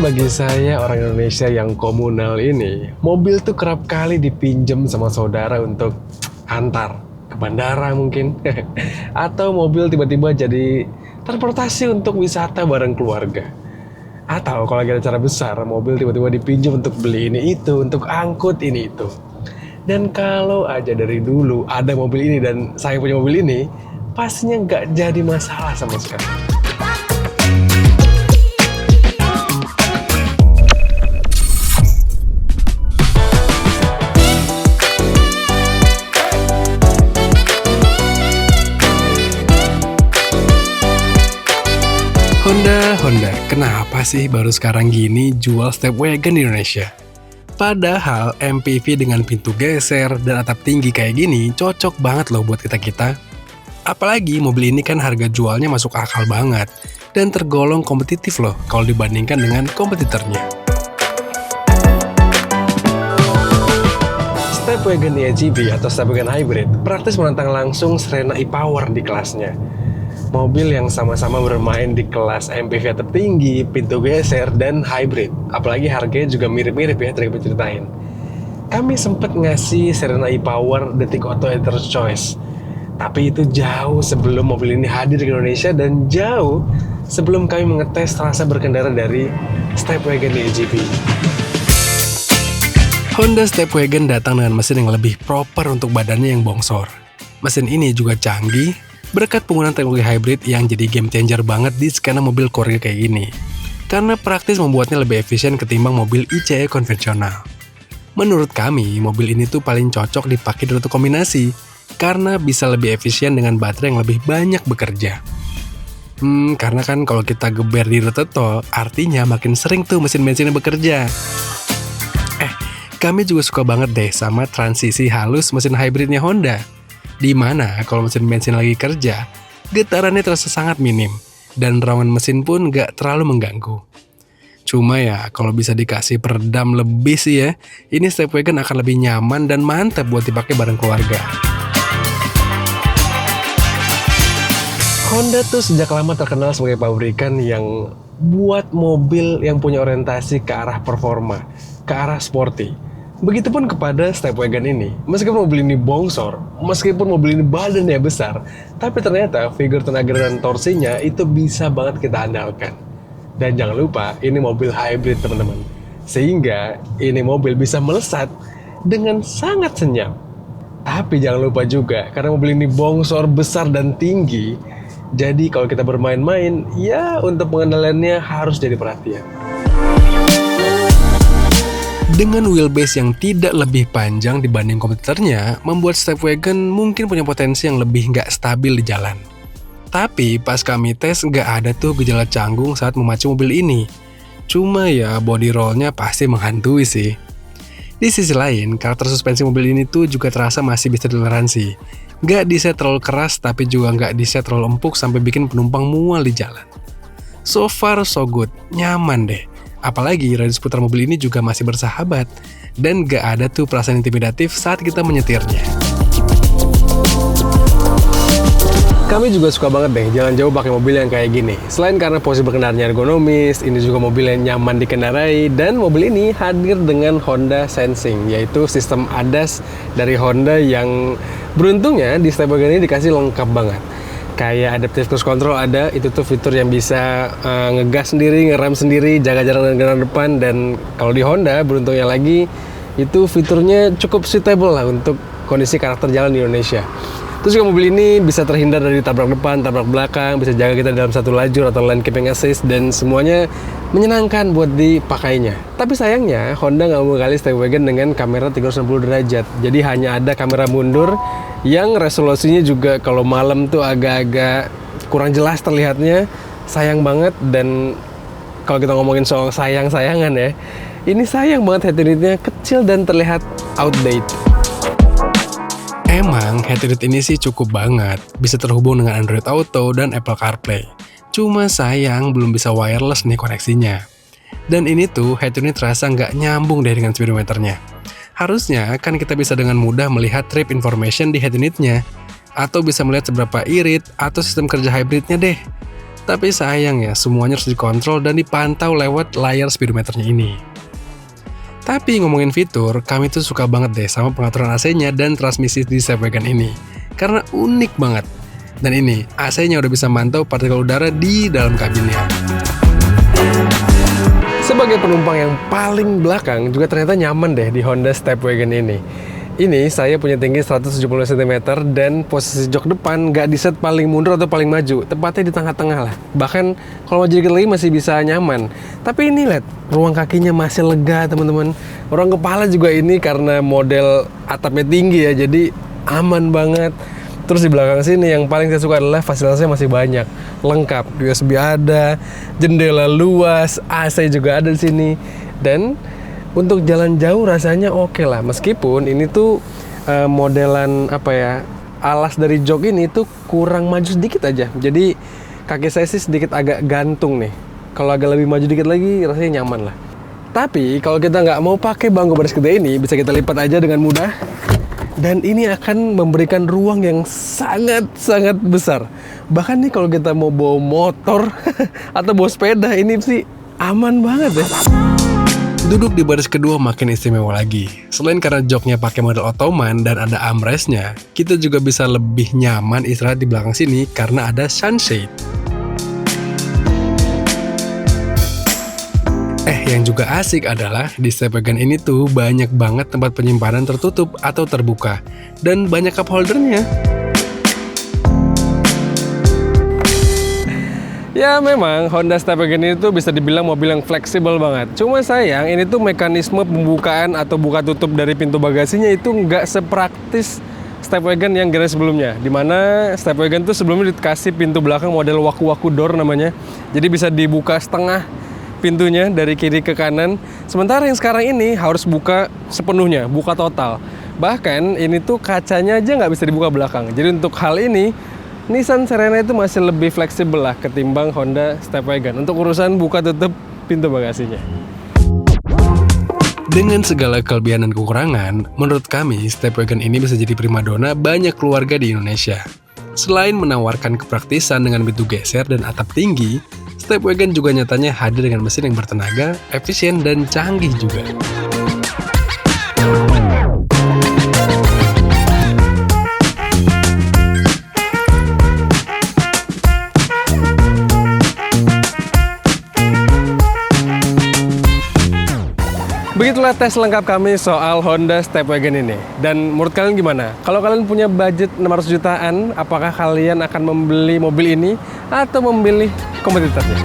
bagi saya orang Indonesia yang komunal ini, mobil tuh kerap kali dipinjem sama saudara untuk antar ke bandara mungkin. Atau mobil tiba-tiba jadi transportasi untuk wisata bareng keluarga. Atau kalau lagi ada acara besar, mobil tiba-tiba dipinjam untuk beli ini itu, untuk angkut ini itu. Dan kalau aja dari dulu ada mobil ini dan saya punya mobil ini, pastinya nggak jadi masalah sama sekali. Honda, kenapa sih baru sekarang gini jual step wagon di Indonesia? Padahal MPV dengan pintu geser dan atap tinggi kayak gini cocok banget loh buat kita-kita. Apalagi mobil ini kan harga jualnya masuk akal banget dan tergolong kompetitif loh kalau dibandingkan dengan kompetitornya. Step wagon EGV atau step wagon hybrid praktis menantang langsung Serena e-Power di kelasnya. Mobil yang sama-sama bermain di kelas MPV tertinggi, pintu geser, dan hybrid. Apalagi harganya juga mirip-mirip ya, tadi kita ceritain. Kami sempat ngasih Serena e-Power Detik Auto Editor's Choice. Tapi itu jauh sebelum mobil ini hadir di Indonesia dan jauh sebelum kami mengetes rasa berkendara dari Step Wagon EGV. Honda Step Wagon datang dengan mesin yang lebih proper untuk badannya yang bongsor. Mesin ini juga canggih, berkat penggunaan teknologi hybrid yang jadi game changer banget di skena mobil keluarga kayak gini. Karena praktis membuatnya lebih efisien ketimbang mobil ICE konvensional. Menurut kami, mobil ini tuh paling cocok dipakai di rute kombinasi, karena bisa lebih efisien dengan baterai yang lebih banyak bekerja. Karena kan kalau kita geber di rute tol, artinya makin sering tuh mesin bensinnya bekerja. Kami juga suka banget deh sama transisi halus mesin hybridnya Honda. Di mana kalau mesin bensin lagi kerja, getarannya terasa sangat minim, dan raungan mesin pun gak terlalu mengganggu. Cuma ya, kalau bisa dikasih peredam lebih sih ya, ini Step Wagon akan lebih nyaman dan mantap buat dipakai bareng keluarga. Honda tuh sejak lama terkenal sebagai pabrikan yang buat mobil yang punya orientasi ke arah performa, ke arah sporty. Begitupun kepada Step Wagon ini. Meskipun mobil ini bongsor, meskipun mobil ini badannya besar, tapi ternyata figur tenaga dan torsinya itu bisa banget kita andalkan. Dan jangan lupa, ini mobil hybrid teman-teman. Sehingga ini mobil bisa melesat dengan sangat senyap. Tapi jangan lupa juga, karena mobil ini bongsor, besar, dan tinggi, jadi kalau kita bermain-main, ya untuk pengendaliannya harus jadi perhatian. Dengan wheelbase yang tidak lebih panjang dibanding kompetitornya, membuat Step Wagon mungkin punya potensi yang lebih nggak stabil di jalan. Tapi pas kami tes nggak ada tuh gejala canggung saat memacu mobil ini. Cuma ya body rollnya pasti menghantui sih. Di sisi lain, karakter suspensi mobil ini tuh juga terasa masih bisa ditoleransi. Nggak diset terlalu keras tapi juga nggak diset terlalu empuk sampai bikin penumpang mual di jalan. So far so good, nyaman deh. Apalagi radius putar mobil ini juga masih bersahabat dan gak ada tuh perasaan intimidatif saat kita menyetirnya. Kami juga suka banget deh jalan jauh pakai mobil yang kayak gini. Selain karena posisi berkendaranya ergonomis, ini juga mobil yang nyaman dikendarai dan mobil ini hadir dengan Honda Sensing, yaitu sistem ADAS dari Honda yang beruntungnya di Step Wagon ini dikasih lengkap banget. Kayak adaptive cruise control ada, itu tuh fitur yang bisa ngegas sendiri, ngerem sendiri, jaga jarak dengan kendaraan depan. Dan kalau di Honda, beruntungnya lagi, itu fiturnya cukup suitable lah untuk kondisi karakter jalan di Indonesia. Terus juga mobil ini bisa terhindar dari tabrak depan, tabrak belakang, bisa jaga kita dalam satu lajur atau lane keeping assist, dan semuanya menyenangkan buat dipakainya. Tapi sayangnya, Honda nggak mau kali Step Wagon dengan kamera 360 derajat. Jadi hanya ada kamera mundur yang resolusinya juga kalau malam tuh agak-agak kurang jelas terlihatnya. Sayang banget. Dan kalau kita ngomongin soal sayang-sayangan ya, ini sayang banget head unitnya kecil dan terlihat outdated. Emang head unit ini sih cukup banget, bisa terhubung dengan Android Auto dan Apple CarPlay. Cuma sayang belum bisa wireless nih koneksinya. Dan ini tuh head unit terasa nggak nyambung deh dengan speedometernya. Harusnya kan kita bisa dengan mudah melihat trip information di head unitnya, atau bisa melihat seberapa irit atau sistem kerja hybridnya deh. Tapi sayang ya, semuanya harus dikontrol dan dipantau lewat layar speedometernya ini. Tapi ngomongin fitur, kami tuh suka banget deh sama pengaturan AC-nya dan transmisi di Stepwagon ini. Karena unik banget. Dan ini, AC-nya udah bisa mantau partikel udara di dalam kabinnya. Sebagai penumpang yang paling belakang, juga ternyata nyaman deh di Honda Stepwagon ini. Ini saya punya tinggi 170 cm dan posisi jok depan nggak diset paling mundur atau paling maju, tepatnya di tengah-tengah lah. Bahkan kalau maju dikit lagi masih bisa nyaman. Tapi ini lihat, ruang kakinya masih lega teman-teman. Ruang kepala juga ini karena model atapnya tinggi ya, jadi aman banget. Terus di belakang sini yang paling saya suka adalah fasilitasnya masih banyak, lengkap. USB ada, jendela luas, AC juga ada di sini. Dan untuk jalan jauh rasanya oke lah, meskipun ini tuh modelan alas dari jok ini tuh kurang maju sedikit aja. Jadi kaki saya sih sedikit agak gantung nih. Kalau agak lebih maju dikit lagi rasanya nyaman lah. Tapi kalau kita nggak mau pakai bangku baris gede ini, bisa kita lipat aja dengan mudah. Dan ini akan memberikan ruang yang sangat-sangat besar. Bahkan nih kalau kita mau bawa motor atau bawa sepeda, ini sih aman banget ya. Duduk di baris kedua makin istimewa lagi. Selain karena joknya pakai model Ottoman dan ada armrestnya, kita juga bisa lebih nyaman istirahat di belakang sini karena ada sunshade. Yang juga asik adalah di Stepwagon ini tuh banyak banget tempat penyimpanan tertutup atau terbuka dan banyak cup holdernya. Ya memang Honda Stepwagon ini tuh bisa dibilang mobil yang fleksibel banget. Cuma sayang ini tuh mekanisme pembukaan atau buka tutup dari pintu bagasinya itu nggak sepraktis Stepwagon yang generasi sebelumnya. Dimana Stepwagon tuh sebelumnya dikasih pintu belakang model waku-waku door namanya. Jadi bisa dibuka setengah pintunya dari kiri ke kanan. Sementara yang sekarang ini harus buka sepenuhnya, buka total. Bahkan ini tuh kacanya aja nggak bisa dibuka belakang. Jadi untuk hal ini Nissan Serena itu masih lebih fleksibel lah ketimbang Honda Stepwagon untuk urusan buka tutup pintu bagasinya. Dengan segala kelebihan dan kekurangan, menurut kami Stepwagon ini bisa jadi primadona banyak keluarga di Indonesia. Selain menawarkan kepraktisan dengan pintu geser dan atap tinggi, Stepwagon juga nyatanya hadir dengan mesin yang bertenaga, efisien, dan canggih juga. Begitulah tes lengkap kami soal Honda Stepwagon ini. Dan menurut kalian gimana? Kalau kalian punya budget 600 jutaan, apakah kalian akan membeli mobil ini atau memilih kompetitornya?